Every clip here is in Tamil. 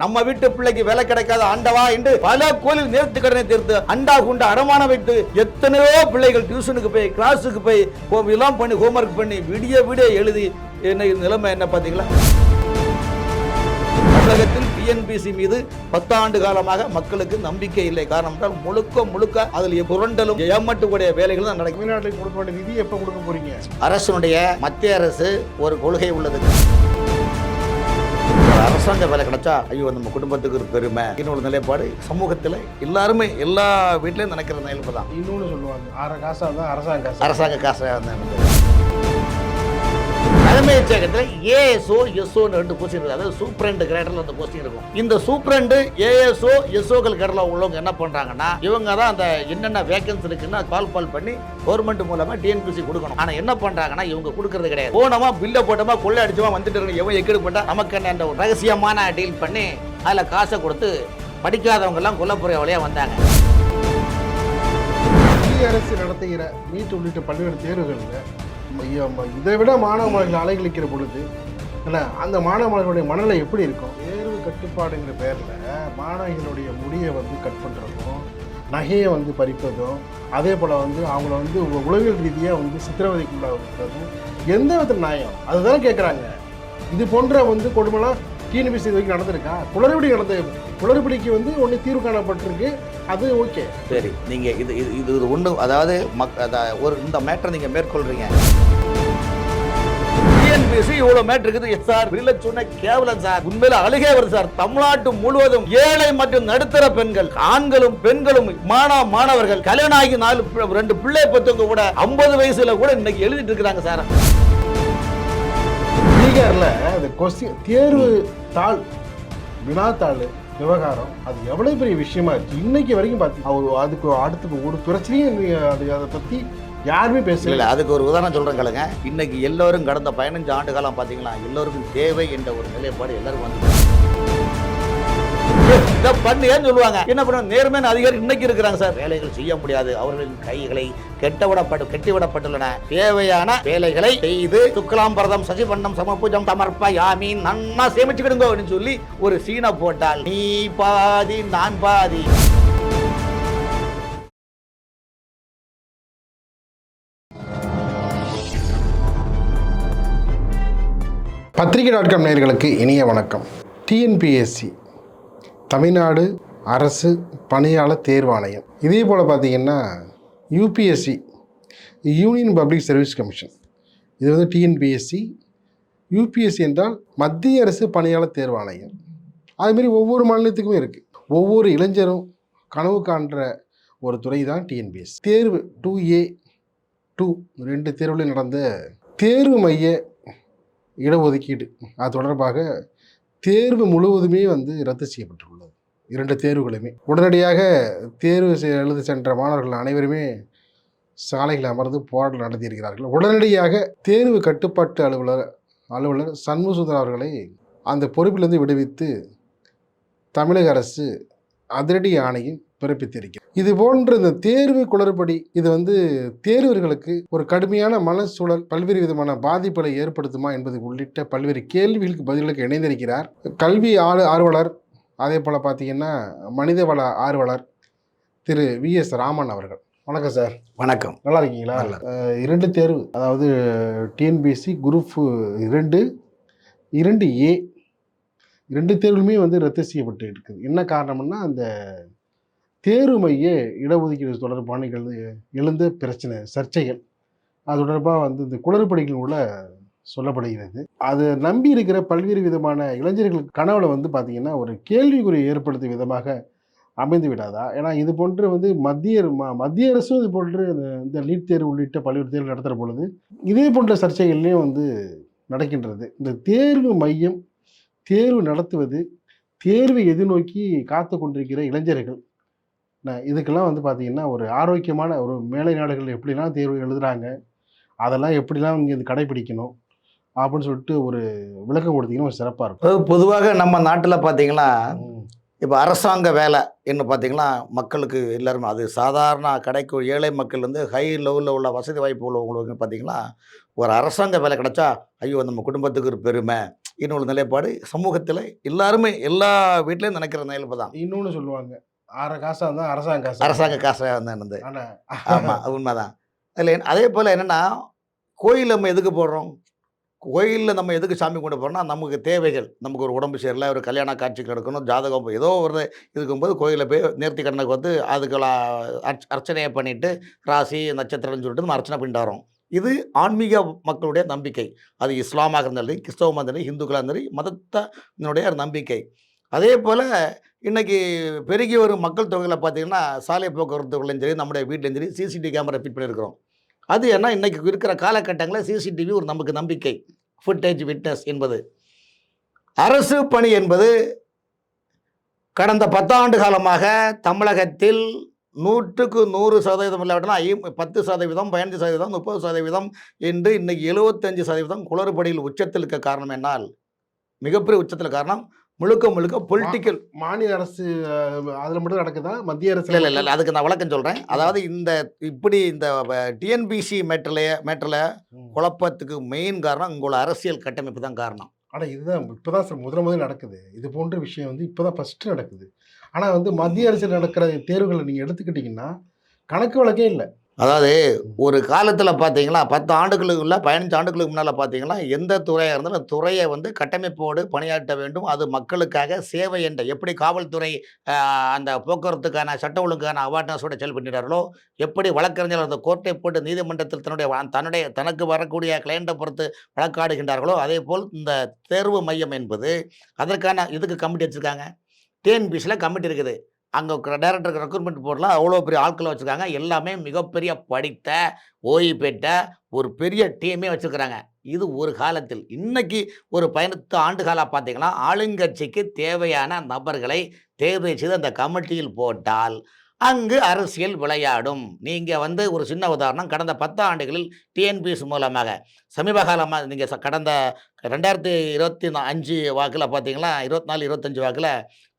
நம்ம வீட்டு பிள்ளைக்கு வேலை கிடைக்காத ஆண்டவா என்று பல கோயில் நேர்த்து கடனை தீர்த்து அண்டா குண்டா அடமானம் வைத்து எத்தனையோ பிள்ளைகள் டியூஷனுக்கு போய் கிளாஸுக்கு போய் எல்லாம் பண்ணி ஹோம்ஒர்க் பண்ணி விடிய எழுதி என்ன நிலைமை என்ன பாத்தீங்களா? தமிழகத்தில் டிஎன்பிஎஸ்சி மீது 10 ஆண்டு காலமாக மக்களுக்கு நம்பிக்கை இல்லை. காரணம் என்றால் முழுக்க அதில் புரண்டலும் ஏமாற்றக்கூடிய வேலைகள் தான் நடக்கும். தமிழ்நாட்டுக்கு கொடுக்க வேண்டிய நிதி எப்போ கொடுக்க போறீங்க? அரசுடைய மத்திய அரசு ஒரு கொள்கை உள்ளது. அரசாங்க வேலை கிடைச்சா ஐயோ நம்ம குடும்பத்துக்கு ஒரு பெருமை இன்னொரு நிலைப்பாடு சமூகத்தில் எல்லாருமே எல்லா வீட்லயும் நினைக்கிற நிலைப்பு தான். இன்னொன்று சொல்லுவாங்க, காசா தான் அரசாங்க காசாக இருந்தாங்க. தலைமைச் செயலகத்தில் ஏஎஸ்ஓ எஸ்ஓன்னு 2 போஸ்டிங் இருக்கு. அதாவது சூப்பரண்ட் கிரேடர்ல அந்த போஸ்டிங் இருக்கும். இந்த சூப்பரண்ட் ஏஎஸ்ஓ எஸ்ஓக்கள் கிரேடர்ல உள்ளவங்க என்ன பண்றாங்கன்னா இவங்க தான் அந்த என்னென்ன வேகன்சி இருக்குன்னு கால் பண்ணி கவர்மெண்ட் மூலமா டிஎன்பிஎஸ்சி கொடுக்கணும். ஆனா என்ன பண்றாங்கன்னா இவங்க கொடுக்கறது கிடையாது. போனமா பில்ல போட்டோமா கொள்ளை அடிச்சோமா வந்துட்டு இருக்கு. எவன் எக்கெடு போட்டா நமக்கு என்ன ஒரு ரகசியமான டீல் பண்ணி அதுல காசை கொடுத்து படிக்காதவங்க எல்லாம் கொல்லப்புற வழியா வந்தாங்க. மத்திய அரசு நடத்துகிற நீட் உள்ளிட்ட பல்வேறு தேர்வுகளில் இதை விட மாணவ மாணவர்கள் அலைகளிக்கிற பொழுது அந்த மாணவ மாணவர்களுடைய மனநிலை எப்படி இருக்கும்? தேர்வு கட்டுப்பாடுங்கிற பேரில் மாணவிகளுடைய முடியை கட் பண்ணுறதும் நகையை பறிப்பதும் அதே போல் அவங்கள உளவியல் ரீதியாக சித்திரவதைக்கு உள்ளாகிறதும் எந்த விதத்தில் நியாயம்? அதுதான் கேட்குறாங்க. இது போன்ற கொடுமைலாம் டிஎன்பிஎஸ்சி இது வரைக்கும் நடந்திருக்கா? குளறுபடிக்கு ஒன்று தீர்வு காணப்பட்டிருக்கு, அது ஓகே. சரி, நீங்கள் இது ஒன்று, அதாவது ஒரு இந்த மேட்டரை நீங்கள் மேற்கொள்றீங்க. டிஎன்பிஎஸ்சி இவ்வளவு மேட்டர் இருக்குது சார், சொன்ன கேவலம் சார், உண்மையில அழுகே வருது சார். தமிழ்நாட்டு முழுவதும் ஏழை மற்றும் நடுத்தர பெண்கள், ஆண்களும் பெண்களும் மாணவர்கள் கல்யாணம் ஆகி 2 பிள்ளை பெற்றவங்க கூட 50 வயசுல கூட இன்னைக்கு எழுதிட்டு இருக்கிறாங்க சார். தேர்வு தாள் வினாத்தாள் விவகாரம் அது எவ்வளவு பெரிய விஷயமா இருக்கு இன்னைக்கு வரைக்கும் பார்த்து அதுக்கு அடுத்து ஒரு பிரச்சனையும் அதை பத்தி யாருமே பேசல. அதுக்கு ஒரு உதாரணம் சொல்றேன் கேளுங்க. இன்னைக்கு எல்லாரும் கடந்த 15 ஆண்டு காலம் பாத்தீங்களா எல்லாருக்கும் தேவை என்ற ஒரு நிலைப்பாடு எல்லாரும் வந்து பண்ணுன்னு சொல்லுவாங்க. என்ன பண்ண நேர்மையான அதிகாரி இன்னைக்கு இருக்கிறாங்க சார். வேலைகள் செய்ய முடியாது, அவர்களின் கைகளை கெட்டிவிடப்பட்டுள்ளன. தேவையான வேலைகளை செய்து சுக்லாம்பரதம் சசிவண்ணம் சமபூஜம் சமர்ப்ப யாமி நன்னா சேமிச்சுக்கிடுங்க அப்படின்னு சொல்லி ஒரு சீனை போட்டால் நீ பாதி நான் பாதி. பத்திரிகை.com நேயர்களுக்கு இனிய வணக்கம். டிஎன்பிஎஸ்சி தமிழ்நாடு அரசு பணியாளர் தேர்வாணையம், இதே போல் பார்த்திங்கன்னா UPSC union public service commission, இது டிஎன்பிஎஸ்சி. யூபிஎஸ்சி என்றால் மத்திய அரசு பணியாளர் தேர்வாணையம். அதுமாரி ஒவ்வொரு மாநிலத்துக்குமே இருக்குது. ஒவ்வொரு இளைஞரும் கனவு காண்ற ஒரு துறை தான் டிஎன்பிஎஸ்சி. தேர்வு 2A 2 2 தேர்வுகளில் நடந்த தேர்வு மைய இடஒதுக்கீடு அது தொடர்பாக தேர்வு முழுவதுமே ரத்து செய்யப்பட்டுள்ளது. 2 தேர்வுகளுமே உடனடியாக தேர்வு எழுத சென்ற மாணவர்கள் அனைவருமே சாலைகளை அமர்ந்து போராட்டம் நடத்தியிருக்கிறார்கள். உடனடியாக தேர்வு கட்டுப்பாட்டு அலுவலர் சண்முகசுந்தரம் அவர்களை அந்த பொறுப்பிலிருந்து விடுவித்து தமிழக அரசு அதிரடி ஆணையம் பிறப்பித்திருக்கிறது. இது போன்ற இந்த தேர்வு குளறுபடி இது தேர்வர்களுக்கு ஒரு கடுமையான மனச்சூழல் பல்வேறு விதமான பாதிப்புகளை ஏற்படுத்துமா என்பது உள்ளிட்ட பல்வேறு கேள்விகளுக்கு பதில்களுக்கு இணைந்திருக்கிறார் கல்வி ஆர்வலர், அதே போல் பார்த்தீங்கன்னா மனிதவள ஆர்வலர் திரு VS ராமன் அவர்கள். வணக்கம் சார். வணக்கம். நல்லா இருக்கீங்களா? 2 தேர்வு, அதாவது டிஎன்பிஎஸ்சி குரூப் 2 2A 2 தேர்வுமே ரத்து செய்யப்பட்டு இருக்குது. என்ன காரணம்னா அந்த தேர்வு மைய இடஒதுக்கீடு தொடர்பான எழுந்த பிரச்சனை சர்ச்சைகள் அது தொடர்பாக இந்த குளறுபடிகள் உள்ள சொல்லப்படுகிறது. அது நம்பி இருக்கிற பல்வேறு விதமான இளைஞர்களுக்கு கனவுல பார்த்தீங்கன்னா ஒரு கேள்விக்குறி ஏற்படுத்தும் விதமாக அமைந்து விடாதா? ஏன்னா இது போன்று மத்திய அரசும் இது போன்று இந்த நீட் தேர்வு உள்ளிட்ட பல்வேறு தேர்வு நடத்துகிற பொழுது இதே போன்ற சர்ச்சைகள்லையும் நடக்கின்றது. இந்த தேர்வு மையம் தேர்வு நடத்துவது தேர்வை எதிர்நோக்கி காத்து கொண்டிருக்கிற இளைஞர்கள் இதுக்கெல்லாம் பார்த்தீங்கன்னா ஒரு ஆரோக்கியமான ஒரு மேலை நாடுகள் எப்படிலாம் தேர்வு எழுதுகிறாங்க அதெல்லாம் எப்படிலாம் இங்கே கடைபிடிக்கணும் அப்படின்னு சொல்லிட்டு ஒரு விளக்கம் கொடுத்தீங்கன்னா ஒரு சிறப்பாக இருக்கும். பொதுவாக நம்ம நாட்டில் பார்த்தீங்கன்னா இப்போ அரசாங்க வேலை என்ன பார்த்தீங்கன்னா மக்களுக்கு எல்லாருமே அது சாதாரண கடைக்கு ஏழை மக்கள் ஹை லெவலில் உள்ள வசதி வாய்ப்பு உள்ளவங்களுக்கு பார்த்தீங்கன்னா ஒரு அரசாங்க வேலை கிடைச்சா ஐயோ நம்ம குடும்பத்துக்கு ஒரு பெருமை இன்னொரு நிலைப்பாடு சமூகத்தில் எல்லாருமே எல்லா வீட்லேயும் நினைக்கிற நிலைப்பு தான். இன்னொன்னு சொல்லுவாங்க, அரை காசா இருந்தா அரசாங்க காசு. அரசாங்க காசாக இருந்தது. ஆனா ஆமாம், உண்மைதான். அதில் அதே போல் என்னென்னா, கோயில் நம்ம எதுக்கு போடுறோம்? கோயிலில் நம்ம எதுக்கு சாமி கொண்டு போகிறோம்னா, நமக்கு தேவைகள், நமக்கு ஒரு உடம்பு சரியில்லை, ஒரு கல்யாண காட்சிக்கு நடக்கணும், ஜாதகம் ஏதோ ஒரு இருக்கும்போது கோயிலில் போய் நேர்த்தி கடனுக்கு வந்து அதுக்குள்ள அர்ச்சனையை பண்ணிவிட்டு ராசி நட்சத்திரம்னு சொல்லிட்டு நம்ம அர்ச்சனை பண்ணிட்டு வரோம். இது ஆன்மீக மக்களுடைய நம்பிக்கை. அது இஸ்லாமாக இருந்தாலும் சரி, கிறிஸ்தவமாக இருந்தாலும் சரி, இந்துக்களாக இருந்தாலும் சரி, மதத்தினுடைய நம்பிக்கை. அதே போல் இன்றைக்கி பெருகி வரும் மக்கள் தொகையில் பார்த்திங்கன்னா, சாலை போக்குவரத்துகளையும் சரி, நம்முடைய வீட்லேயும் சரி சிசிடிவி கேமரா ஃபிட் பண்ணியிருக்கிறோம். அது ஏன்னா இன்றைக்கி இருக்கிற காலகட்டங்களில் சிசிடிவி ஒரு நமக்கு நம்பிக்கை, ஃபுட்டேஜ் விட்னஸ் என்பது. அரசு பணி என்பது கடந்த 10 ஆண்டு காலமாக தமிழகத்தில் 100க்கு 100% இல்லாவிட்டனா 10%, 15%, 30% என்று இன்றைக்கி 75% குளறுபடியில் உச்சத்தில் இருக்க காரணம் என்னால் மிகப்பெரிய உச்சத்தில் காரணம் முழுக்க பொலிட்டிக்கல். மாநில அரசு அதில் மட்டும் நடக்குதா? மத்திய அரசு இல்லை, அதுக்கு நான் விளக்கம் சொல்கிறேன். அதாவது இந்த டிஎன்பிசி மேட்டரில் குழப்பத்துக்கு மெயின் காரணம் உங்களோட அரசியல் கட்டமைப்பு தான் காரணம். ஆனால் இதுதான் இப்போ தான் சார் முதல் நடக்குது. இது போன்ற விஷயம் வந்து இப்போ தான் ஃபஸ்ட்டு நடக்குது. ஆனால் வந்து மத்திய அரசில் நடக்கிற தேர்வுகளை நீங்கள் எடுத்துக்கிட்டிங்கன்னா கணக்கு வழக்கே இல்லை. அதாவது ஒரு காலத்தில் பார்த்தீங்கன்னா 10 ஆண்டுகளுக்கு இல்லை 15 ஆண்டுகளுக்கு முன்னால் பார்த்தீங்கன்னா எந்த துறையாக இருந்தாலும் துறையை வந்து கட்டமைப்போடு பணியாற்ற வேண்டும். அது மக்களுக்காக சேவை என்ற எப்படி காவல்துறை அந்த போக்குவரத்துக்கான சட்ட ஒழுங்குக்கான அவார்ட்னஸோட செயல்படுகிறார்களோ, எப்படி வழக்கறிஞர் அந்த கோர்ட்டை போட்டு நீதிமன்றத்தில் தனக்கு வரக்கூடிய கிளையண்டை பொறுத்து வழக்காடுகின்றார்களோ, அதே போல் இந்த தேர்வு மையம் என்பது அதற்கான இதுக்கு கமிட்டி வச்சுருக்காங்க. டிஎன்பிசியில் கமிட்டி இருக்குது. அங்கே டைரக்டருக்கு ரெக்ரூட்மெண்ட் போர்டில் அவ்வளோ பெரிய ஆட்களை வச்சுருக்காங்க. எல்லாமே மிகப்பெரிய படித்த ஓய்வு பெற்ற ஒரு பெரிய டீமே வச்சுருக்கிறாங்க. இது ஒரு காலத்தில். இன்றைக்கி ஒரு 18 ஆண்டு காலம் பார்த்தீங்கன்னா ஆளுங்கட்சிக்கு தேவையான நபர்களை தேர்வு செய்து அந்த கமிட்டியில் போட்டால் அங்கு அரசியல் விளையாடும். நீங்கள் வந்து ஒரு சின்ன உதாரணம், கடந்த 10 ஆண்டுகளில் டிஎன்பிஎஸ் மூலமாக சமீப காலமாக நீங்கள் கடந்த 2025 வாக்கில் பார்த்தீங்கன்னா 24, 25 வாக்கில்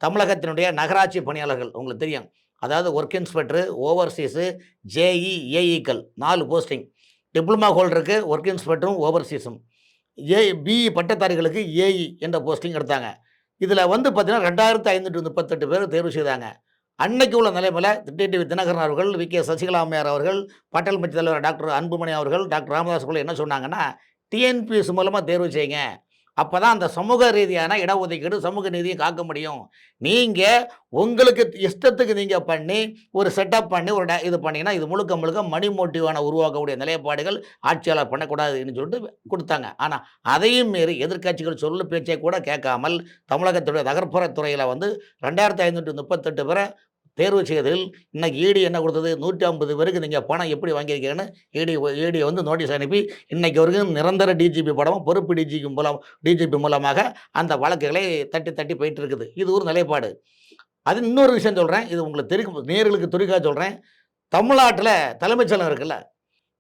தமிழகத்தினுடைய நகராட்சி பணியாளர்கள் உங்களுக்கு தெரியும். அதாவது ஒர்க் இன்ஸ்பெக்டரு, ஓவர்சீஸு, ஜேஇ, ஏஇக்கள் 4 போஸ்டிங். டிப்ளமா ஹோல்டருக்கு ஒர்க் இன்ஸ்பெக்டரும் ஓவர்சீஸும், பிஇ பட்டதாரிகளுக்கு ஏஇ என்ற போஸ்டிங் எடுத்தாங்க. இதில் வந்து பார்த்தீங்கன்னா 2538 பேர் தேர்வு செய்தாங்க. அன்னைக்கு உள்ள நிலைமையில் டிடிவி தினகரன் அவர்கள், வி.கே. சசிகலா அம்மையார் அவர்கள், பட்டேல் கட்சி தலைவர் டாக்டர் அன்புமணி அவர்கள், டாக்டர் ராமதாஸ் அவர்கள் என்ன சொன்னாங்கன்னா, டிஎன்பிஎஸ் மூலமாக தேர்வு செய்யுங்க. அப்போ தான் அந்த சமூக ரீதியான இடஒதுக்கீடு, சமூக நீதியை காக்க முடியும். நீங்கள் உங்களுக்கு இஷ்டத்துக்கு நீங்கள் பண்ணி ஒரு செட்டப் பண்ணி இது பண்ணிங்கன்னா இது முழுக்க மணி மோட்டிவான உருவாக்கக்கூடிய நிலைப்பாடுகள் ஆட்சியாளர் பண்ணக்கூடாதுன்னு சொல்லிட்டு கொடுத்தாங்க. ஆனால் அதையும் மீறி எதிர்க்கட்சிகள் சொல்லு பேச்சை கூட கேட்காமல் தமிழகத்துடைய நகர்ப்புறத்துறையில் வந்து 2538 பேரை தேர்வு செய்ததில் இன்னைக்கு ஈடி என்ன கொடுத்தது, 150 பேருக்கு நீங்கள் பணம் எப்படி வாங்கியிருக்கீங்கன்னு ஈடி வந்து நோட்டீஸ் அனுப்பி இன்னைக்கு வரைக்கும் நிரந்தர டிஜிபி படமும் பொறுப்பு டிஜிபி மூலமாக அந்த வழக்குகளை தட்டி போயிட்டு இருக்குது. இது ஒரு நிலைப்பாடு. அது இன்னொரு விஷயம் சொல்கிறேன், இது உங்களுக்கு தெரியும், நேர்களுக்கு துரிக்காக சொல்கிறேன். தமிழ்நாட்டில் தலைமைச் செயலகம் இருக்குல்ல,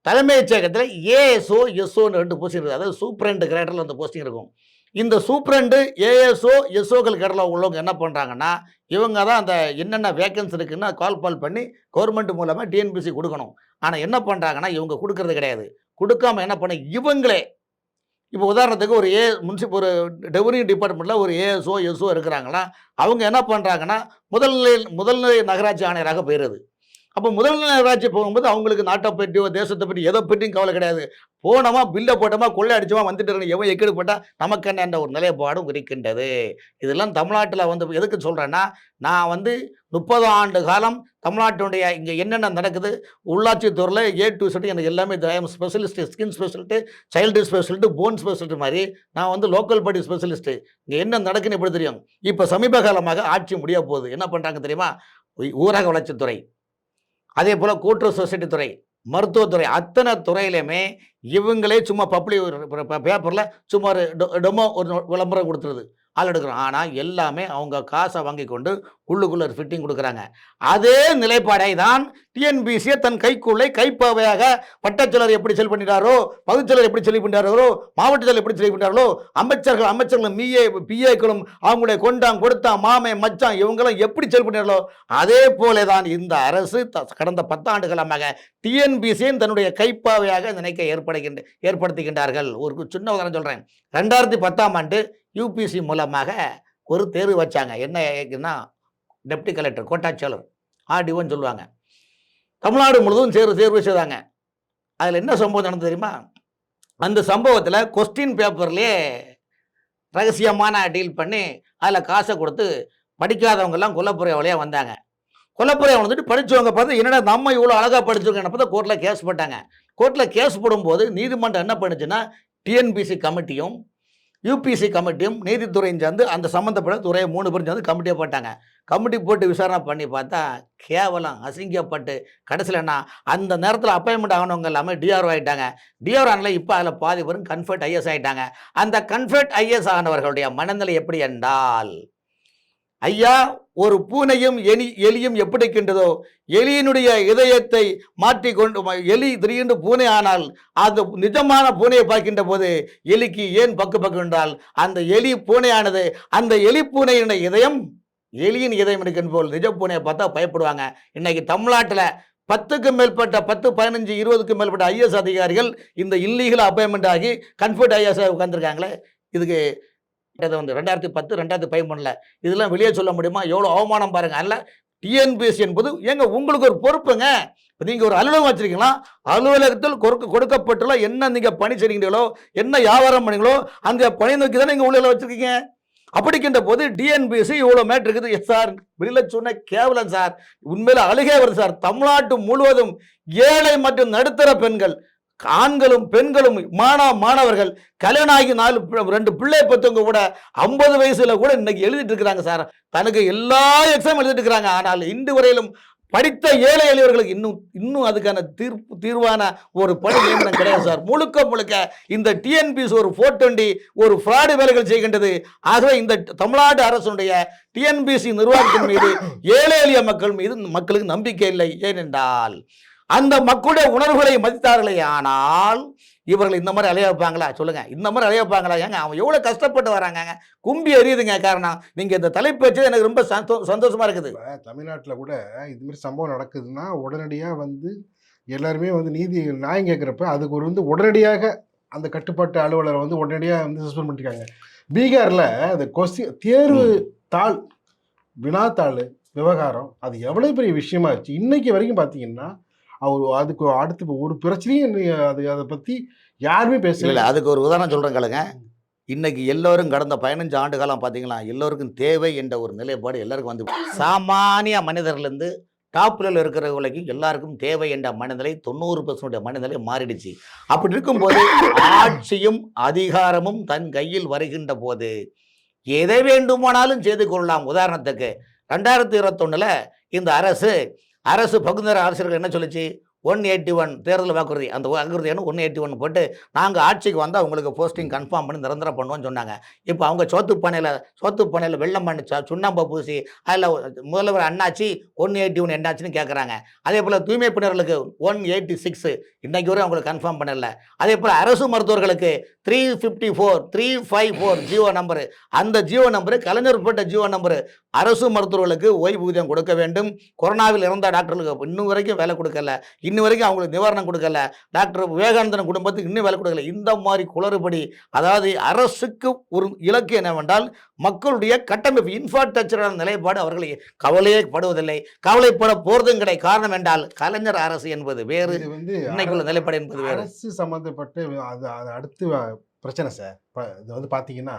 தலைமைச் செயலகத்தில் ஏஎஸ்ஓ எஸ்ஓன்னு 2 போஸ்டிங் இருக்குது. அதாவது சூப்பரண்ட் கிரேடரில் அந்த போஸ்டிங் இருக்கும். இந்த சூப்பரண்டு ஏஎஸ்ஓ எஸ்ஓக்கள் கேடரில் உள்ளவங்க என்ன பண்ணுறாங்கன்னா, இவங்க தான் அந்த என்னென்ன வேக்கன்சி இருக்குன்னு கால் பண்ணி கவர்மெண்ட் மூலமாக டிஎன்பிசி கொடுக்கணும். ஆனால் என்ன பண்ணுறாங்கன்னா, இவங்க கொடுக்கறது கிடையாது. கொடுக்காமல் என்ன பண்ண இவங்களே இப்போ உதாரணத்துக்கு ஒரு ரெவன்யூ டிபார்ட்மெண்ட்டில் ஒரு ஏஎஸ்ஓ எஸ்ஓ இருக்கிறாங்களா, அவங்க என்ன பண்ணுறாங்கன்னா முதல்நிலை நகராட்சி ஆணையராக போயிடுது. அப்போ முதல்நிலை நகராட்சி போகும்போது அவங்களுக்கு நாட்டை பற்றியோ தேசத்தை பற்றி எதை பற்றியும் கவலை கிடையாது. போனோமா பில்லை போட்டோமா கொள்ளை அடிச்சோமா வந்துட்டு எவன் எக்கெடு போட்டால் நமக்கு என்ன என்ற ஒரு நிலைப்பாடும் இருக்கின்றது. இதெல்லாம் தமிழ்நாட்டில் வந்து எதுக்கு சொல்கிறேன்னா, நான் வந்து 30 ஆண்டு காலம் தமிழ்நாட்டினுடைய இங்கே என்னென்ன நடக்குது, உள்ளாட்சித்துறையில் A to Z எனக்கு எல்லாமே specialist, skin specialist, child specialist, phone specialist மாதிரி நான் வந்து லோக்கல் பாடி ஸ்பெஷலிஸ்ட்டு. இங்கே என்ன நடக்குன்னு எப்படி தெரியும். இப்போ சமீப காலமாக ஆட்சி முடிய போகுது. என்ன பண்ணுறாங்க தெரியுமா, ஊரக வளர்ச்சித்துறை, அதே போல் கூட்டுறவு சொசைட்டி துறை, மருத்துவத்துறை, அத்தனை துறையிலையுமே இவங்களே சும்மா பேப்பரில் சும்மா ஒரு டெமோ ஒரு விளம்பரம் கொடுத்துருது, ஆள் எடுக்கிறோம். ஆனால் எல்லாமே அவங்க காசை வாங்கி கொண்டு உள்ளுக்குள்ளே ஃபிட்டிங் கொடுக்குறாங்க. அதே நிலைப்பாடை தான் டிஎன்பிசியை தன் கைக்குள்ளே கைப்பாவையாக வட்டச்செயலர் எப்படி செல் பண்ணிட்டாரோ, பகுச்செயலர் எப்படி செல் பண்ணிட்டாரோ, மாவட்ட செயலர் எப்படி செல் பண்ணிட்டாரோ, அமைச்சர்களும் பிஏக்களும் அவங்களுடைய கொண்டாங் கொடுத்தான் மாமே மச்சான் இவங்களும் எப்படி செல் பண்ணிட்டாரோ, அதே போல தான் இந்த அரசு கடந்த 10 ஆண்டு காலமாக டிஎன்பிசியும் தன்னுடைய கைப்பாவையாக நினைக்க ஏற்படுத்திக்கின்றார்கள். ஒரு சின்ன உதாரணம் சொல்கிறேன். 2010ஆம் ஆண்டு யூபிசி மூலமாக ஒரு தேர்வு வச்சாங்க. என்ன டெப்டி கலெக்டர், கோட்டாட்சியாளர், ஆர்டிஓன்னு சொல்லுவாங்க. தமிழ்நாடு முழுவதும் தேர்வு செய்தாங்க. அதில் என்ன சம்பவம் நடந்தது தெரியுமா? அந்த சம்பவத்தில் கொஸ்டின் பேப்பர்லேயே ரகசியமான டீல் பண்ணி அதில் காசை கொடுத்து படிக்காதவங்கெல்லாம் கொல்லப்புற வழியாக வந்தாங்க. கொல்லப்புற வந்துட்டு படித்தவங்க பார்த்து என்னடா நம்ம இவ்வளோ அழகாக படிச்சிருக்கோம் பார்த்தா கோர்ட்டில் கேஸ் போட்டாங்க. கோர்ட்டில் கேஸ் போடும்போது நீதிமன்றம் என்ன பண்ணுச்சுன்னா, டிஎன்பிசி கமிட்டியும் யூபிசி கமிட்டியும் நீதித்துறையும் சேர்ந்து அந்த சம்மந்தப்பட்ட துறையை 3 பேரும் சேர்ந்து கமிட்டியை போட்டாங்க. கமிட்டி போட்டு விசாரணை பண்ணி பார்த்தா கேவலம், அசிங்கப்பட்டு கடைசியில் என்ன, அந்த நேரத்தில் அப்பாயின்மெண்ட் ஆனவங்க எல்லாமே டிஆர்ஓ ஆகிட்டாங்க. டிஆர்ஓ ஆனல இப்போ அதில் பாதி பேரும் கன்ஃபர்ட் ஐஎஸ் ஆகிட்டாங்க. அந்த கன்ஃபர்ட் ஐஎஸ் ஆனவர்களுடைய மனநிலை எப்படி என்றால், ஐயா, ஒரு பூனையும் எலியும் எப்படி கின்றதோ, எலியினுடைய இதயத்தை மாற்றிக்கொண்டு எலி திடீர்னு பூனை ஆனால் அந்த நிஜமான பூனையை பார்க்கின்ற போது எலிக்கு ஏன் பக்கு என்றால், அந்த எலி பூனையானது, அந்த எலி பூனையினுடைய இதயம் எலியின் இதயம் எடுக்கின்ற போல் நிஜ பூனையை பார்த்தா பயப்படுவாங்க. இன்னைக்கு தமிழ்நாட்டில் 10க்கும் மேற்பட்ட 10, 15, 20க்கும் மேற்பட்ட ஐஎஸ் அதிகாரிகள் இந்த இல்லீகல் அப்பாயின்மெண்ட் ஆகி கன்ஃபர்ட் ஐஎஸ் உட்காந்துருக்காங்களே. இதுக்கு வந்து 2010, 2011 இதெல்லாம் வெளியே சொல்ல முடியுமா? எவ்வளோ அவமானம் பாருங்க. அதில் டிஎன்பிஎஸ்சி என்பது ஏங்க உங்களுக்கு ஒரு பொறுப்புங்க. இப்போ நீங்கள் ஒரு அலுவலகம் வச்சுருக்கீங்களா, அலுவலகத்தில் கொடுக்கப்பட்டுள்ள என்ன நீங்கள் பணி செய்கிறீங்களோ, என்ன வியாபாரம் பண்ணீங்களோ அந்த பணி நோக்கி தான் நீங்கள் உள்ள வச்சுருக்கீங்க. அப்படிக்கின்ற போது டிஎன்பிஎஸ்சி இவ்வளோ மேட்ரு இருக்குது. சார் வெளியில் சொன்ன கேவலம் சார், உண்மையில் அழுகே வருது சார். தமிழ்நாட்டு முழுவதும் ஏழை மற்றும் நடுத்தர பெண்கள், ஆண்களும் பெண்களும் மாணவர்கள் கல்யாணம் ஆகி 2 பிள்ளை பெற்றவங்க கூட 50 வயசுல கூட இன்னைக்கு எழுதிட்டு இருக்கிறாங்க சார். தனக்கு எல்லா எக்ஸாம் எழுதிட்டு இருக்கிறாங்க. ஆனால் இன்று வரையிலும் படித்த ஏழை எளியவர்களுக்கு இன்னும் அதுக்கான தீர்வான ஒரு பணி நியமனம் கிடையாது சார். முழுக்க இந்த டிஎன்பிஎஸ்சி ஒரு 420 ஒரு ஃப்ராடு வேலைகள் செய்கின்றது. ஆகவே இந்த தமிழ்நாடு அரசுடைய டிஎன்பிஎஸ்சி நிர்வாகத்தின் மீது ஏழை எளிய மக்களுக்கு நம்பிக்கை இல்லை. ஏனென்றால் அந்த மக்களுடைய உணர்வுகளை மதித்தார்களே. ஆனால் இவர்கள் இந்த மாதிரி அலைய வைப்பாங்களா சொல்லுங்க? இந்த மாதிரி அலைய வைப்பாங்களா? ஏங்க அவன் எவ்வளோ கஷ்டப்பட்டு வராங்க, கும்பி எறியுதுங்க. காரணம் நீங்கள் இந்த தலைப்பு வச்சது எனக்கு ரொம்ப சந்தோஷமா இருக்குது. தமிழ்நாட்டில் கூட இதுமாரி சம்பவம் நடக்குதுன்னா உடனடியாக வந்து எல்லாருமே வந்து நீதி நியாயம் கேட்குறப்ப அதுக்கு ஒரு உடனடியாக அந்த கட்டுப்பாட்டு அலுவலரை உடனடியாக சஸ்பெண்ட் பண்ணிருக்காங்க. பீகாரில் அந்த தேர்வு தாள் வினாத்தாள் விவகாரம் அது எவ்வளோ பெரிய விஷயமா இருந்துச்சு. இன்னைக்கு வரைக்கும் பார்த்தீங்கன்னா அதுக்கு அடுத்து ஒரு பிரச்சனையும் அதை பற்றி யாருமே பேசல. அதுக்கு ஒரு உதாரணம் சொல்கிறேன் கேளுங்க. இன்னைக்கு எல்லோரும் கடந்த 15 ஆண்டு காலம் பார்த்தீங்களா, எல்லோருக்கும் தேவை என்ற ஒரு நிலைப்பாடு எல்லாருக்கும் வந்து சாமானிய மனிதர்லேருந்து டாப் லெவலில் இருக்கிறவங்களுக்கும் எல்லாருக்கும் தேவை என்ற மனநிலை 90% மனநிலை மாறிடுச்சு. அப்படி இருக்கும்போது ஆட்சியும் அதிகாரமும் தன் கையில் வருகின்ற போது எதை வேண்டுமானாலும் செய்து கொள்ளலாம். உதாரணத்துக்கு 2021 இந்த அரசு பகுந்தர அரசியல்கள் என்ன சொல்லிச்சு? 181 தேர்தல் வாக்குறுதி, அந்த வாக்குறுதி 181 போட்டு நாங்கள் ஆட்சிக்கு வந்தால் உங்களுக்கு போஸ்டிங் கன்ஃபார்ம் பண்ணி நிரந்தரம் பண்ணுவோன்னு சொன்னாங்க. இப்போ அவங்க சோத்து பானையில் வெள்ளம் பண்ணிச்சா சுண்ணாம்பை பூசி அதில் முதல்வர் அண்ணாச்சி 181 என்னாச்சுன்னு கேட்குறாங்க. அதே போல் தூய்மை பணியாளர்களுக்கு 186 இன்றைக்கு வரை அவங்களுக்கு கன்ஃபார்ம் பண்ணல. அதே போல் அரசு மருத்துவர்களுக்கு 354 ஜியோ நம்பரு, அந்த ஜியோ நம்பரு கலைஞர் போட்ட ஜியோ நம்பரு. அரசு மருத்துவர்களுக்கு ஓய்வூதியம் கொடுக்க வேண்டும். கொரோனாவில் இறந்த டாக்டர்களுக்கு இன்னும் வரைக்கும் வேலை கொடுக்கல, இன்னும் வரைக்கும் அவங்களுக்கு நிவாரணம் கொடுக்கல. டாக்டர் விவேகானந்தன் குடும்பத்துக்கு இன்னும் வேலை கொடுக்கல. இந்த மாதிரி குளறுபடி. அதாவது அரசுக்கு ஒரு இலக்கு என்னவென்றால் மக்களுடைய கட்டமைப்பு இன்ஃப்ராஸ்ட்ரக்சரான நிலைப்பாடு அவர்களை கவலையே படுவதில்லை, கவலைப்பட போறதும் கிடையாது. காரணம் என்றால் கலைஞர் அரசு என்பது வேறு, இன்னைக்குள்ள நிலைப்பாடு என்பது வேறு. அரசு சம்பந்தப்பட்ட அது அடுத்து பிரச்சனை சார். இது பார்த்தீங்கன்னா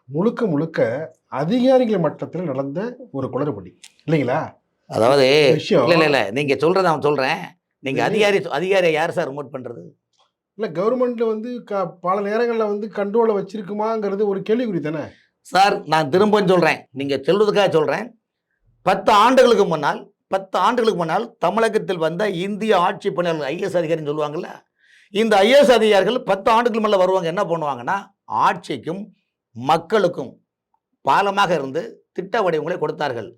முழுக்க அதிகாரிகள் மட்டத்தில் நடந்த ஒரு குளறுபடி இல்லைங்களா? அதாவது இல்லை நீங்க சொல்றத அவன் சொல்றேன். நீங்க அதிகாரியை யார் சார் ரிமோட் பண்றது? இல்லை கவர்மெண்ட்ல பல நேரங்களில் கண்ட்ரோலை வச்சிருக்குமாங்கிறது ஒரு கேள்விக்குறி தானே சார். நான் திரும்ப சொல்றேன், நீங்க சொல்றதுக்காக சொல்றேன். 10 ஆண்டுகளுக்கு முன்னால் தமிழகத்தில் வந்த இந்திய ஆட்சி பணியாளர்கள் ஐஏஎஸ் அதிகாரின்னு சொல்லுவாங்கல்ல, இந்த ஐஏஎஸ் அதிகாரிகள் 10 ஆண்டுகள் மேலே வருவாங்க. என்ன பண்ணுவாங்கன்னா ஆட்சிக்கும் மக்களுக்கும் பாலமாக இருந்து திட்ட வடிவங்களை கொடுத்தார்கள்.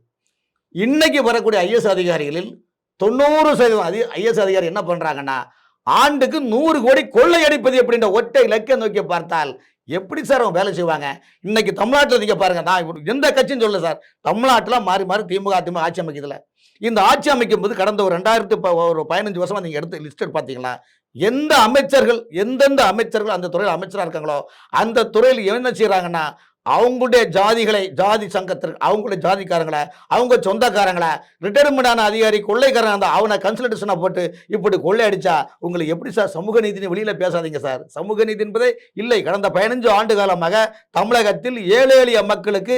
இன்னைக்கு வரக்கூடிய ஐஏஎஸ் அதிகாரிகளில் 90% ஐஏஎஸ் அதிகாரி என்ன பண்றாங்கன்னா ஆண்டுக்கு 100 கோடி கொள்ளையடிப்பது எப்படின்ற ஒற்றை இலக்கை நோக்கி பார்த்தால் எப்படி சார் அவங்க வேலை செய்வாங்க? இன்னைக்கு தமிழ்நாட்டில் நீங்க பாருங்க, நான் எந்த கட்சின்னு சொல்லல சார், தமிழ்நாட்டில் மாறி திமுக ஆட்சி அமைக்கிறதுல இந்த ஆட்சி அமைக்கும் போது கடந்த ஒரு 2015 வருஷமா நீங்க எடுத்து லிஸ்ட் பார்த்தீங்களா? எந்தெந்த அமைச்சர்கள் அந்த துறையில் அமைச்சராக இருக்காங்களோ அந்த துறையில் என்ன செய்யறாங்கன்னா அவங்களுடைய ஜாதி சங்கத்திற்கு அவங்களுடைய ஜாதிக்காரங்களை அவங்க சொந்தக்காரங்களை ரிட்டையர்மெண்டான அதிகாரி கொள்ளைக்காரங்க இருந்தால் அவனை கன்சல்டேஷனை போட்டு இப்படி கொள்ளை அடித்தா உங்களுக்கு எப்படி சார் சமூக நீதினு வெளியில் பேசாதீங்க சார். சமூக நீதி என்பதே இல்லை. கடந்த 15 ஆண்டு காலமாக தமிழகத்தில் ஏழை எளிய மக்களுக்கு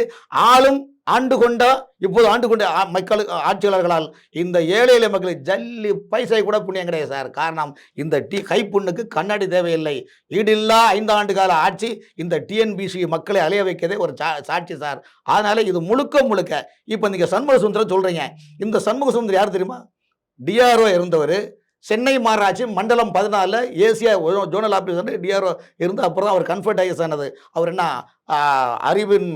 ஆண்டு கொண்ட மக்களுக்கு ஆட்சியாளர்களால் இந்த ஏழை எளிய மக்களுக்கு ஜல்லி பைசை கூட புண்ணியம் கிடையாது சார். காரணம் இந்த கைப்புண்ணுக்கு கண்ணாடி தேவையில்லை. ஈடில்லா 5 ஆண்டு கால ஆட்சி இந்த டிஎன்பிசி மக்களை அலைய வைக்கதே ஒரு சாட்சி சார். அதனால இது முழுக்க இப்போ நீங்கள் சண்முக சுந்தரம் சொல்றீங்க. இந்த சண்முக சுந்தரம் யார் தெரியுமா? டிஆர்ஓ இருந்தவர். சென்னை மாநகராட்சி மண்டலம் 14 ஏசியா ஜோனல் ஆஃபீஸர் டிஆர்ஓ இருந்து அப்புறம் தான் அவர் கன்ஃபர்ட் ஐஎஸ் ஆனது. அவர் என்ன அறிவின்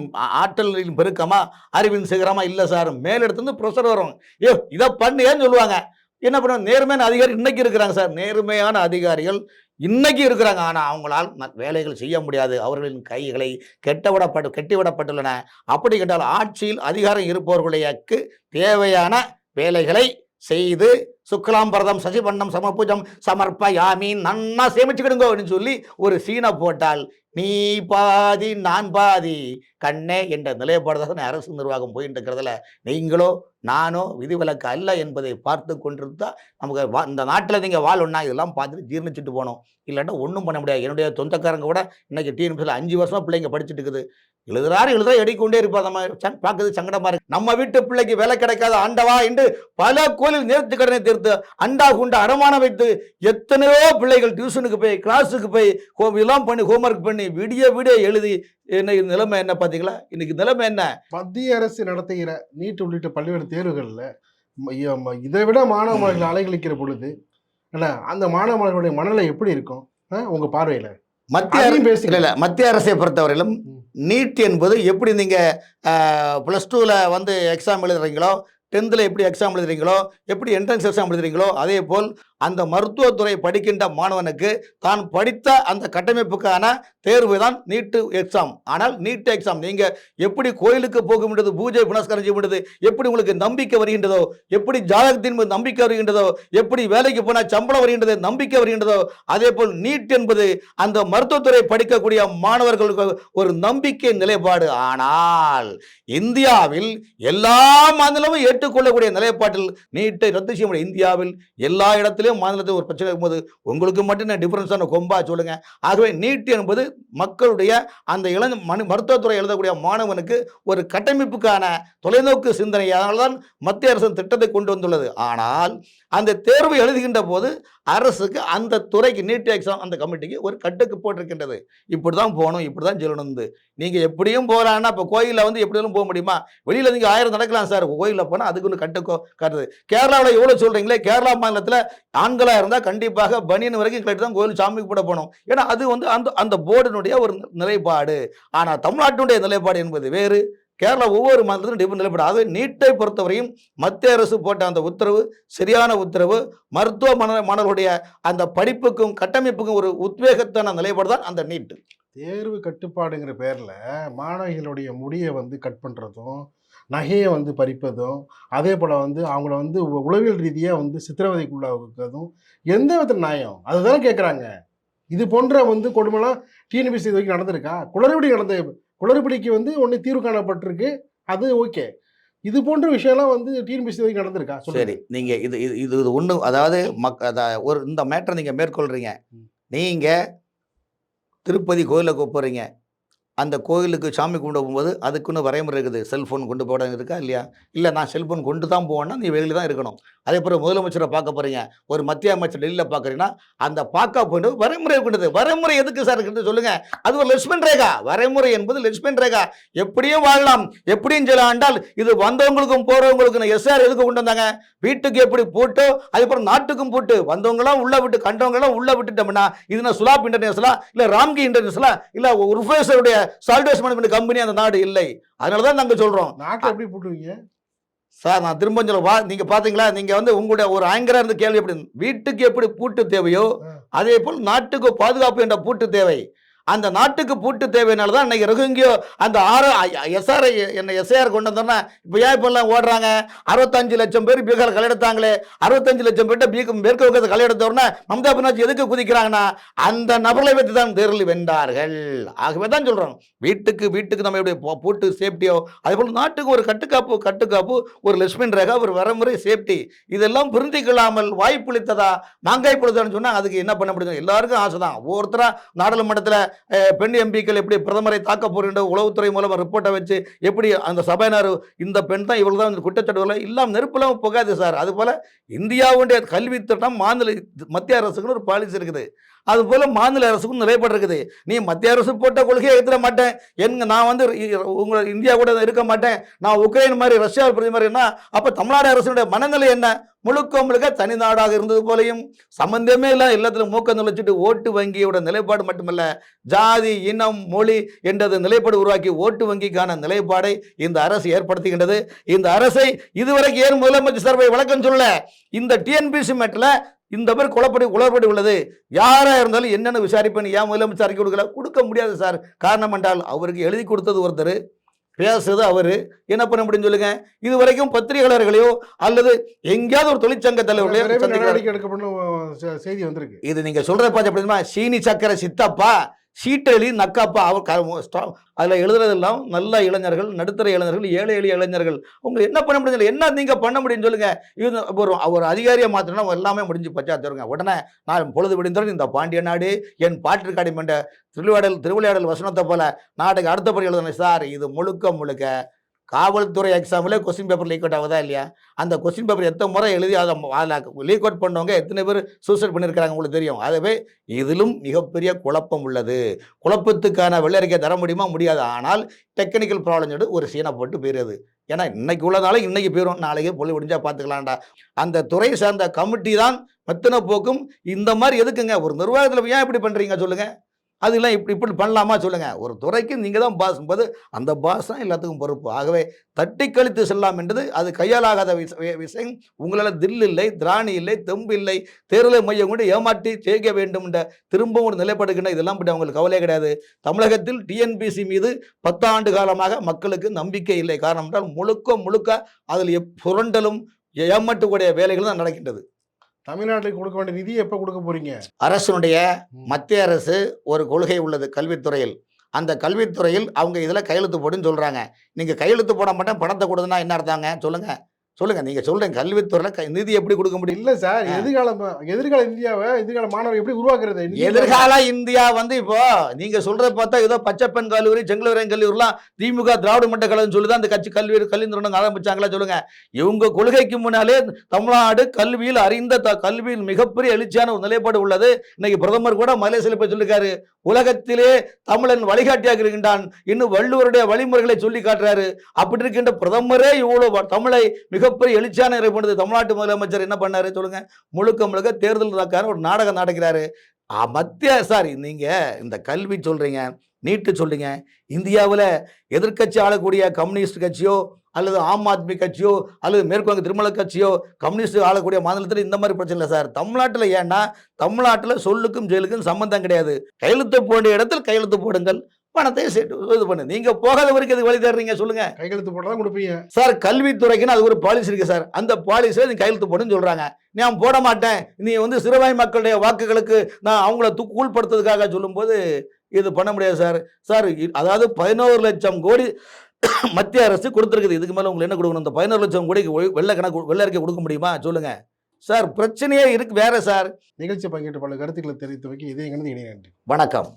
ஆற்றலின் பெருக்கமா அறிவின் சிகரமா? இல்லை சார், மேலிடத்துலேருந்து ப்ரெஷர் வரும். இதை ஏன்னு சொல்லுவாங்க. என்ன பண்ணுவோம்? நேர்மையான அதிகாரி இன்னைக்கு இருக்கிறாங்க சார். நேர்மையான அதிகாரிகள் இன்னைக்கு இருக்கிறாங்க. ஆனால் அவங்களால் வேலைகள் செய்ய முடியாது. அவர்களின் கைகளை கெட்டிவிடப்பட்டுள்ளன. அப்படி கேட்டால் ஆட்சியில் அதிகாரம் இருப்பவர்களுக்கு தேவையான வேலைகளை செய்து சுக்லாம்பரதம் சசிபண்ணம் சமபூஜம் சமர்ப்பயாமி நன்னா சேமிச்சுக்கிடுங்கோ அப்படின்னு சொல்லி ஒரு சீனை போட்டால் நீ பாதி நான் பாதி கண்ணே என்ற நிலைப்பாடு அரசு நிர்வாகம் போயிட்டு இருக்கிறதுல நீங்களோ நானோ விதிவிலக்கு அல்ல என்பதை பார்த்து கொண்டிருந்தா நமக்கு இந்த நாட்டில் நீங்கள் வாழணும்னா இதெல்லாம் பார்த்துட்டு ஜீர்ணிச்சுட்டு போகணும். இல்லாட்டா ஒன்றும் பண்ண முடியாது. என்னுடைய சொந்தக்காரங்க கூட இன்னைக்கு டிஎன்பிசியில் 5 வருஷமாக பிள்ளைங்க படிச்சுட்டு இருக்குது. எழுதுறா எடிக்கொண்டே இருப்பா. நம்ம பார்க்குறது சங்கடமா இருக்கு. நம்ம வீட்டு பிள்ளைக்கு வேலை கிடைக்காத ஆண்டவா என்று பல கோயிலில் நேர்த்து கடனை தீர்த்து அண்டா குண்டா அடமானம் வைத்து எத்தனையோ பிள்ளைகள் டியூஷனுக்கு போய் கிளாஸுக்கு போய் இதெல்லாம் பண்ணி ஹோம்ஒர்க் பண்ணி விடிய எழுதி இன்னைக்கு நிலைமை என்ன பார்த்தீங்களா? இன்னைக்கு நிலைமை என்ன? மத்திய அரசு நடத்துகிற நீட் உள்ளிட்ட பல்வேறு தேர்வுகளில் இதை விட மாணவ மாணவர்கள் அலைகழிக்கிற பொழுது அந்த மாணவ மாணவர்களுடைய மனநிலை எப்படி இருக்கும் உங்க பார்வையில? மத்திய அரசை பொறுத்தவரையிலும் நீட் என்பது எப்படி நீங்கள் +2 எக்ஸாம் எழுதுறீங்களோ, 10th எப்படி எக்ஸாம் எழுதுறீங்களோ, எப்படி என்ட்ரன்ஸ் எக்ஸாம் எழுதுறீங்களோ, அதே போல் அந்த மருத்துவத்துறை படிக்கின்ற மாணவனுக்கு தான் படித்த அந்த கட்டமைப்புக்கான தேர்வு தான் நீட்டு எக்ஸாம். ஆனால் நீட் எக்ஸாம் நீங்கள் எப்படி கோயிலுக்கு போக முடியாது, பூஜை புனஸ்காரம் செய்ய முடியாது, எப்படி உங்களுக்கு நம்பிக்கை வருகின்றதோ, எப்படி ஜாதகத்தின் மீது நம்பிக்கை வருகின்றதோ, எப்படி வேலைக்கு போனால் சம்பளம் வருகின்றது நம்பிக்கை வருகின்றதோ, அதே போல் நீட் என்பது அந்த மருத்துவத்துறை படிக்கக்கூடிய மாணவர்களுக்கு ஒரு நம்பிக்கை நிலைப்பாடு. ஆனால் இந்தியாவில் எல்லா மாநிலமும் ஏற்றுக்கொள்ளக்கூடிய நிலைப்பாட்டில் நீட்டை ரத்து செய்ய முடியும். இந்தியாவில் எல்லா இடத்திலும் மாநிலத்தில் ஒரு பிரச்சனை இருக்கும்போது உங்களுக்கு மட்டும் டிஃபரன்ஸான கொம்பா சொல்லுங்க. ஆகவே நீட் என்பது மக்களுடைய அந்த மருத்துவத்துறை எழுதக்கூடிய மாணவனுக்கு ஒரு கட்டமைப்புக்கான தொலைநோக்கு சிந்தனை. அதனால்தான் மத்திய அரசு திட்டத்தை கொண்டு வந்துள்ளது. ஆனால் அந்த தேர்வு எழுதுகின்ற போது அரசுக்கு அந்த துறைக்கு நீட் எக்ஸாம் அந்த கமிட்டிக்கு ஒரு கட்டுக்கு போட்டிருக்கின்றது. இப்படி தான் போகணும், இப்படி தான் சொல்லணும். நீங்கள் எப்படியும் போகலான்னா இப்போ கோயிலில் எப்படியும் போக முடியுமா? வெளியில் நீங்கள் 1000 நடக்கலாம் சார். கோயிலில் போனால் அதுக்கு ஒன்று கட்டுது. கேரளாவில் எவ்வளோ சொல்கிறீங்களே, கேரளா மாநிலத்தில் ஆண்களாக இருந்தால் கண்டிப்பாக பனியன் வரைக்கும் கட்டி தான் கோயில் சாமி கூட போகணும். ஏன்னா அது அந்த போர்டினுடைய ஒரு நிலைப்பாடு. ஆனால் தமிழ்நாட்டினுடைய நிலைப்பாடு என்பது வேறு. கேரளா ஒவ்வொரு மாநிலத்திலும் டிஃபரெண்ட் நிலைப்பாடு. ஆகவே நீட்டை பொறுத்தவரையும் மத்திய அரசு போட்ட அந்த உத்தரவு சரியான உத்தரவு. மருத்துவ மாணவர்களுடைய அந்த படிப்புக்கும் கட்டமைப்புக்கும் ஒரு உத்வேகத்தான நிலைப்பாடு தான் அந்த நீட்டு. தேர்வு கட்டுப்பாடுங்கிற பேரில் மாணவிகளுடைய முடியை கட் பண்ணுறதும், நகையை பறிப்பதும், அதே போல் அவங்கள உளவியல் ரீதியாக சித்திரவதைக்குள்ளாகிறதும் எந்த வித நியாயம்? அதுதான் கேட்குறாங்க. இது போன்ற கொடுமைலாம் டிஎன்பிசி இது வரைக்கும் நடந்திருக்கா? குளறுபடிக்கு ஒன்று தீர்வு காணப்பட்டிருக்கு, அது ஓகே. இது போன்ற விஷயம்லாம் டிஎன்பிசி வரைக்கும் நடந்திருக்கா? சரி, நீங்கள் இது ஒன்று, அதாவது ஒரு இந்த மேட்டரை நீங்கள் மேற்கொள்கிறீங்க. நீங்கள் திருப்பதி கோயிலுக்கு போகிறீங்க. அந்த கோயிலுக்கு சாமி கொண்டு போகும்போது அதுக்குன்னு வரைமுறை இருக்குது. செல்ஃபோன் கொண்டு போட இருக்கா இல்லையா? இல்லை நான் செல்ஃபோன் கொண்டு தான் போவேன்னா நீ வெளியில் தான் இருக்கணும். அதே போல் முதலமைச்சரை பார்க்க போகிறீங்க, ஒரு மத்திய அமைச்சர் டெல்லியில் பார்க்குறீங்கன்னா அந்த பார்க்க போயிட்டு வரைமுறை கொண்டது. வரைமுறை எதுக்கு சார் இருக்குது சொல்லுங்கள்? அது ஒரு லட்சுமண் ரேகா. வரைமுறை என்பது லட்சுமண் ரேகா. எப்படியும் வாழலாம், எப்படியும் சொல்லலாம் என்றால் இது வந்தவங்களுக்கும் போகிறவங்களுக்கும் எஸ்ஆர் எதுக்கு கொண்டு வந்தாங்க? வீட்டுக்கு எப்படி போட்டோ அதுக்கப்புறம் நாட்டுக்கும் போட்டு வந்தவங்களாம் உள்ள விட்டு கண்டவங்களாம் உள்ள விட்டுட்டோம்னா இது நான் சுலாப் இன்டர்நேஷனலா இல்லை ராம்கி இன்டர்நேஷனலா இல்லை உர்ஃபேஸருடைய சால்வேஷன் மேனேஜ்மெண்ட் கம்பெனி அந்த நாடு இல்லை. அதனால தான் நாங்கள் சொல்கிறோம். நாட்டை எப்படி போட்டுருவீங்க சார்? நான் திரும்ப சொல்லுவா, நீங்கள் பார்த்தீங்களா, நீங்கள் உங்களுடைய ஒரு ஆங்கராக இருந்து கேள்வி எப்படி வீட்டுக்கு எப்படி பூட்டு தேவையோ அதே போல் நாட்டுக்கு பாதுகாப்பு என்ற பூட்டு தேவை. அந்த நாட்டுக்கு பூட்டு தேவையினால தான் இன்னைக்கு ரோஹிங்கியோ அந்த எஸ்ஆர் கொண்டு வந்தோம்னா இப்போ ஏன் இப்பெல்லாம் ஓடுறாங்க? 65 லட்சம் பேர் பீகார் கலையெடுத்தாங்களே, 65 லட்சம் பேர்ட்ட மேற்கு வங்கத்தை கலையெடுத்தோம்னா மம்தா பானர்ஜி எதுக்கு குதிக்கிறாங்கன்னா அந்த நபர்களை வைத்து தான் தேர்தலில் வென்றார்கள். ஆகவே தான் சொல்றோம், வீட்டுக்கு நம்ம எப்படி பூட்டு சேஃப்டியோ அதே போல நாட்டுக்கு ஒரு கட்டுக்காப்பு ஒரு லட்சுமண் ரேகா, ஒரு வரமுறை சேஃப்டி, இதெல்லாம் புரிந்து கொள்ளாமல் வாய்ப்புளித்ததா மாங்காய் பொழுதான்னு சொன்னா அதுக்கு என்ன பண்ண முடியும்? எல்லாருக்கும் ஆசை தான். ஒவ்வொருத்தரா நாடாளுமன்றத்தில் பெண் எம்பிக்கள் எப்படி பிரதமரை தாக்க போகின்ற உளவுத்துறை மூலமாக ரிப்போர்ட்டை வச்சு எப்படி அந்த சபையினர் இந்த பெண் தான் இவள் தான் குற்றச்சாட்டுகளை இல்லாமல் நெருப்பெல்லாம் போகாது சார். அதுபோல் இந்தியாவுடைய கல்வி திட்டம் மத்திய அரசுக்கு ஒரு பாலிசி இருக்குது, அதுபோல் மாநில அரசுக்கும் நிலைப்பாடு இருக்குது. நீ மத்திய அரசு போட்ட கொள்கையை ஏற்றுட மாட்டேன், நான் வந்து உங்கள் இந்தியா கூட இருக்க மாட்டேன், நான் உக்ரைன் மாதிரி ரஷ்யா மாதிரினா அப்போ தமிழ்நாடு அரசுடைய மனநிலை என்ன? முழுக்க தனிநாடாக இருந்தது போலையும் சம்பந்தமே இல்லை, எல்லாத்திலும் மூக்க நுழைச்சிட்டு ஓட்டு வங்கியோட நிலைப்பாடு மட்டுமல்ல, ஜாதி இனம் மொழி என்றது நிலைப்பாடு உருவாக்கி ஓட்டு வங்கிக்கான நிலைப்பாடை இந்த அரசு ஏற்படுத்துகின்றது. இந்த அரசை இதுவரைக்கும் ஏன் முதலமைச்சர் சார்பை விளக்கம் சொல்லல. இந்த டிஎன்பிசி மேட்டில் இந்த மாதிரி குளறுபடி உள்ளது, யாராக இருந்தாலும் என்னென்ன விசாரிப்பேன்னு ஏன் முதலமைச்சர் அறிக்கை கொடுக்க முடியாது சார். காரணம் என்றால் அவருக்கு எழுதி கொடுத்தது ஒருத்தர், பேசுறது அவரு, என்ன பண்ண முடியும் சொல்லுங்க? இது வரைக்கும் பத்திரிகையாளர்களையோ அல்லது எங்கேயாவது ஒரு தொழிற்சங்க தலைவர்களையோ செய்தி வந்திருக்கு. இது நீங்க சொல்றத பார்த்து அப்படின்னா சீனி சக்கரை சித்தப்பா சீட்டெளி நக்காப்பா அதில் எழுதுறதெல்லாம் நல்ல இளைஞர்கள், நடுத்தர இளைஞர்கள், ஏழை எளிய இளைஞர்கள். உங்களுக்கு என்ன பண்ண முடியும்? என்ன நீங்கள் பண்ண முடியும் சொல்லுங்க? இது ஒரு அதிகாரியை மாத்திரம்னா எல்லாமே முடிஞ்சு பச்சா தருங்க. உடனே நான் பொழுது விடிந்தோம் இந்த பாண்டிய நாடு என் பாட்டிற்காடி என்ற திருவிளையாடல் வசனத்தை போல நாட்டுக்கு அடுத்தபடி எழுதுனேன் சார். இது முழுக்க காவல்துறை எக்ஸாமில் கொஸ்டின் பேப்பர் லீக் அவுட் ஆகுதா இல்லையா? அந்த கொஸ்டின் பேப்பர் எத்தனை முறை எழுதி அதில் லீக் அவுட் பண்ணவங்க எத்தனை பேர் சூசைட் பண்ணியிருக்கிறாங்க உங்களுக்கு தெரியும். ஆகவே இதிலும் மிகப்பெரிய குழப்பம் உள்ளது. குழப்பத்துக்கான வெள்ளரிக்கை தர முடியுமா? முடியாது. ஆனால் டெக்னிக்கல் ப்ராப்ளம் சொல்லிட்டு ஒரு சீனை போட்டு போயிடுது. ஏன்னா இன்னைக்கு உள்ளதால இன்னைக்கு போயிடும், நாளைக்கே பொழு முடிஞ்சா பார்த்துக்கலாம்டா. அந்த துறை சார்ந்த கமிட்டி தான் மெத்தனை போக்கும். இந்த மாதிரி எதுக்குங்க ஒரு நிர்வாகத்தில் ஏன் இப்படி பண்ணுறீங்க சொல்லுங்கள்? அதெல்லாம் இப்படி பண்ணலாமா சொல்லுங்கள்? ஒரு துறைக்கு நீங்கள் தான் பாஸ் போது அந்த பாஸ் தான் எல்லாத்துக்கும் பொறுப்பு. ஆகவே தட்டி கழித்து செல்லலாம் என்றது அது கையாலாகாத விஷயம். உங்களால் தில் இல்லை, திராணி இல்லை, தெம்பு இல்லை, தேர்தலை மையம் கொண்டு ஏமாற்றி ஜெயிக்க வேண்டும் என்ற திரும்பவும் ஒரு நிலைப்படுகின்ற இதெல்லாம் பற்றி அவங்களுக்கு கவலையே கிடையாது. தமிழகத்தில் டிஎன்பிசி மீது 10 ஆண்டு காலமாக மக்களுக்கு நம்பிக்கை இல்லை. காரணம் என்றால் முழுக்க அதில் புரண்டலும் ஏமாற்றக்கூடிய வேலைகள் தான் நடக்கின்றது. தமிழ்நாட்டுக்கு கொடுக்க வேண்டிய நிதியை எப்போ கொடுக்க போறீங்க? அரசுடைய மத்திய அரசு ஒரு கொள்கை உள்ளது கல்வித்துறையில். அந்த கல்வித்துறையில் அவங்க இதில் கையெழுத்து போடுன்னு சொல்கிறாங்க. நீங்கள் கையெழுத்து போட மாட்டேன் பணத்தை கொடுதுன்னா என்ன அர்த்தங்க சொல்லுங்கள்? நீங்கள் சொல்கிறேன் கல்வித்துறையில் நிதி எப்படி கொடுக்க முடியும்? இல்லை சார், எதிர்கால இந்தியாவை எதிர்கால மாணவர் எப்படி உருவாக்குறது? எதிர்கால இந்தியா வந்து இப்போ நீங்கள் சொல்கிறத பார்த்தா ஏதோ பச்சைப்பெண் கல்லூரி, செங்கல்வரையன் கல்லூரிலாம் திமுக திராவிட மட்ட கழகம் சொல்லி தான் அந்த கட்சி கல்வி நிறுவனம் ஆரம்பிச்சாங்களா சொல்லுங்கள்? இவங்க கொள்கைக்கு முன்னாலே தமிழ்நாடு கல்வியில் கல்வியில் மிகப்பெரிய எழுச்சியான ஒரு நிலைப்பாடு உள்ளது. இன்னைக்கு பிரதமர் கூட மலேசியாவில் போய் சொல்லியிருக்காரு, உலகத்திலே தமிழன் வழிகாட்டியாக இருக்கின்றான், இன்னும் வள்ளுவருடைய வழிமுறைகளை சொல்லி காட்டுறாரு. அப்படி இருக்கின்ற பிரதமரே இவ்வளவு தமிழை மிகப்பெரிய எழுச்சியான நிறைவு தமிழ்நாட்டு முதலமைச்சர் என்ன பண்ணாரு சொல்லுங்க? முழுக்க தேர்தல் ஒரு நாடகம் நடக்கிறாரு. நீங்க இந்த கல்வி சொல்றீங்க, நீட்டு சொல்றீங்க. இந்தியாவில் எதிர்கட்சி ஆளக்கூடிய கம்யூனிஸ்ட் கட்சியோ அல்லது ஆம் ஆத்மி கட்சியோ அல்லது மேற்குவங்க திருமல கட்சியோ கம்யூனிஸ்ட் ஆளக்கூடிய மாநிலத்தில் இந்த மாதிரி பிரச்சனை இல்லை சார். தமிழ்நாட்டில் ஏன்னா தமிழ்நாட்டில் சொல்லுக்கும் ஜெயிலுக்கும் சம்பந்தம் கிடையாது. கையெழுத்து போட இடத்தில் கையெழுத்து போடுங்கள், பணத்தை இது பண்ணு. நீங்க போகாத வரைக்கும் அது வழி தர்றீங்க சொல்லுங்க? கையெழுத்து போட்டதான் கொடுப்பீங்க சார். கல்வித்துறைக்குன்னு அது ஒரு பாலிசி இருக்கு சார். அந்த பாலிசியை நீங்க கையெழுத்து போடுன்னு சொல்றாங்க. நான் போட மாட்டேன், நீ வந்து சிறுபான்மை மக்களுடைய வாக்குகளுக்கு நான் அவங்கள ஊழ்படுத்துறதுக்காக சொல்லும்போது இது பண்ண முடியாது சார். அதாவது 11 லட்சம் கோடி மத்திய அரசு கொடுத்துருக்குது. இதுக்கு மேலே உங்களுக்கு என்ன கொடுக்கணும்? இந்த 11 லட்சம் கோடிக்கு வெள்ளை அறிக்கை கொடுக்க முடியுமா சொல்லுங்க சார்? பிரச்சனையே இருக்கு வேற சார். நிகழ்ச்சி பங்கேற்ற பல கருத்துக்களை தெரிவித்து வைக்க இதே நன்றி. வணக்கம்.